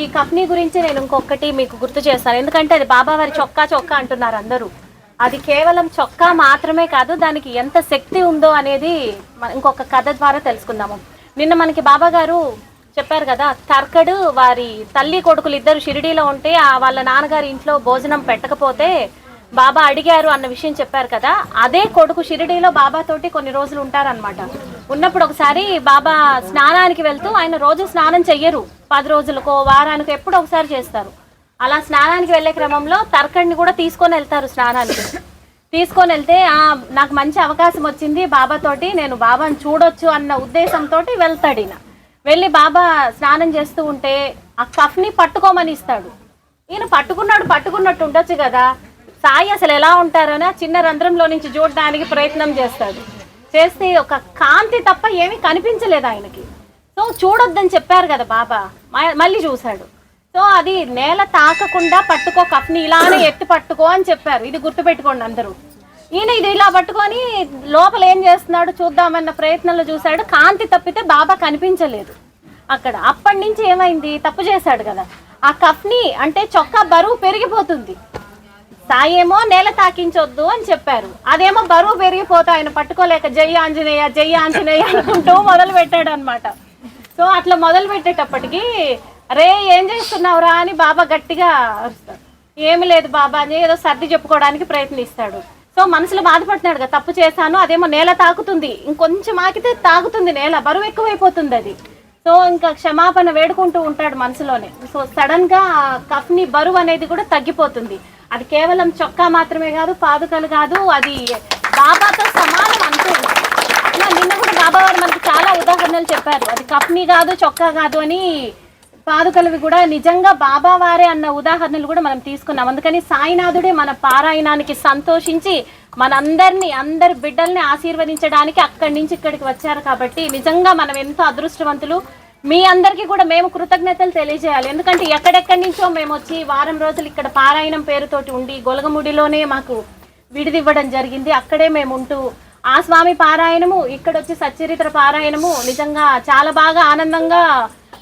ఈ కఫ్నీ గురించి నేను ఇంకొకటి మీకు గుర్తు చేస్తాను. ఎందుకంటే అది బాబావారి చొక్కా అంటున్నారు అందరూ. అది కేవలం చొక్కా మాత్రమే కాదు, దానికి ఎంత శక్తి ఉందో అనేది ఇంకొక కథ ద్వారా తెలుసుకుందాము. నిన్న మనకి బాబా గారు చెప్పారు కదా, తర్కడు వారి తల్లి కొడుకులు ఇద్దరు షిరిడీలో ఉంటే వాళ్ళ నాన్నగారి ఇంట్లో భోజనం పెట్టకపోతే బాబా అడిగారు అన్న విషయం చెప్పారు కదా. అదే కొడుకు షిరిడీలో బాబాతోటి కొన్ని రోజులు ఉంటారనమాట. ఉన్నప్పుడు ఒకసారి బాబా స్నానానికి వెళ్తూ, ఆయన రోజు స్నానం చెయ్యరు, 10 రోజులకో వారానికో ఎప్పుడు ఒకసారి చేస్తారు. అలా స్నానానికి వెళ్ళే క్రమంలో తర్కడిని కూడా తీసుకొని వెళ్తారు స్నానానికి. తీసుకొని వెళ్తే నాకు మంచి అవకాశం వచ్చింది బాబాతోటి, నేను బాబాని చూడొచ్చు అన్న ఉద్దేశంతో వెళ్తాడు. ఈయన వెళ్ళి బాబా స్నానం చేస్తూ ఉంటే ఆ కఫ్ని పట్టుకోమని ఇస్తాడు. ఈయన పట్టుకున్నట్టు ఉండొచ్చు కదా, సాయి అసలు ఎలా ఉంటారని చిన్న రంధ్రంలో నుంచి చూడడానికి ప్రయత్నం చేస్తాడు. చేస్తే ఒక కాంతి తప్ప ఏమీ కనిపించలేదు ఆయనకి. సో చూడొద్దని చెప్పారు కదా బాబా, మళ్ళీ చూశాడు. సో అది నేల తాకకుండా పట్టుకో, కఫ్ని ఇలానే ఎత్తి పట్టుకో అని చెప్పారు. ఇది గుర్తుపెట్టుకోండి అందరూ. ఈయన ఇది ఇలా పట్టుకొని లోపల ఏం చేస్తున్నాడు చూద్దామన్న ప్రయత్నంలో చూశాడు, కాంతి తప్పితే బాబా కనిపించలేదు అక్కడ. అప్పటి నుంచి ఏమైంది, తప్పు చేశాడు కదా. ఆ కఫ్ని అంటే చొక్కా బరువు పెరిగిపోతుంది. సాయి ఏమో నేల తాకించొద్దు అని చెప్పారు, అదేమో బరువు పెరిగిపోతా ఆయన పట్టుకోలేక జై ఆంజనేయ అనుకుంటూ మొదలు పెట్టాడు అనమాట. సో అట్లా మొదలు పెట్టేటప్పటికి రే ఏం చేస్తున్నావురా అని బాబా గట్టిగా అరుస్తాడు. ఏమి లేదు బాబా అని ఏదో సర్ది చెప్పుకోవడానికి ప్రయత్నిస్తాడు. సో మనసులో బాధపడుతున్నాడు కదా, తప్పు చేశాను, అదేమో నేల తాకుతుంది, ఇంకొంచెం ఆకితే తాగుతుంది నేల, బరువు ఎక్కువైపోతుంది అది. సో ఇంకా క్షమాపణ వేడుకుంటూ ఉంటాడు మనసులోనే. సో సడన్ గా కఫ్ని బరువు అనేది కూడా తగ్గిపోతుంది. అది కేవలం చొక్కా మాత్రమే కాదు, పాదుకలు కాదు, అది బాబాతో సమానం అంటూ ఉంటాడు. నిన్న కూడా బాబా వారు మనకి చాలా ఉదాహరణలు చెప్పారు. అది కఫ్ని కాదు, చొక్కా కాదు అని, పాదుకలవి కూడా నిజంగా బాబా వారే అన్న ఉదాహరణలు కూడా మనం తీసుకున్నాం. అందుకని సాయినాథుడే మన పారాయణానికి సంతోషించి అందరి బిడ్డల్ని ఆశీర్వదించడానికి అక్కడి నుంచి ఇక్కడికి వచ్చారు. కాబట్టి నిజంగా మనం ఎంతో అదృష్టవంతులు. మీ అందరికీ కూడా మేము కృతజ్ఞతలు తెలియజేయాలి. ఎందుకంటే ఎక్కడెక్కడి నుంచో మేము వచ్చి వారం రోజులు ఇక్కడ పారాయణం పేరుతోటి ఉండి గొలగముడిలోనే మాకు విడిదివ్వడం జరిగింది. అక్కడే మేము ఉంటూ ఆ స్వామి పారాయణము, ఇక్కడ వచ్చి సచ్చరిత్ర పారాయణము నిజంగా చాలా బాగా ఆనందంగా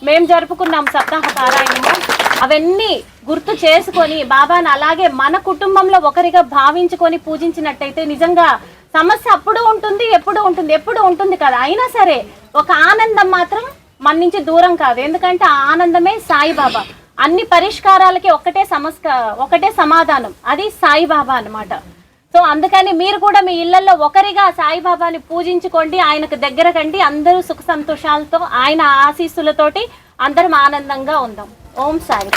మేము జరుపుకున్నాం. సప్తాహ పారాయణము అవన్నీ గుర్తు చేసుకొని బాబాను అలాగే మన కుటుంబంలో ఒకరిగా భావించుకొని పూజించినట్టయితే నిజంగా సమస్య అప్పుడు ఉంటుంది, ఎప్పుడు ఉంటుంది కదా. అయినా సరే ఒక ఆనందం మాత్రం మన నుంచి దూరం కాదు. ఎందుకంటే ఆ ఆనందమే సాయిబాబా. అన్ని పరిష్కారాలకి ఒకటే సమాధానం, అది సాయిబాబా అన్నమాట. సో అందుకని మీరు కూడా మీ ఇళ్లలో ఒకరిగా సాయిబాబాని పూజించుకోండి, ఆయనకు దగ్గర కండి. అందరూ సుఖ సంతోషాలతో ఆయన ఆశీస్సులతోటి అందరం ఆనందంగా ఉందాం. ఓం సాయి.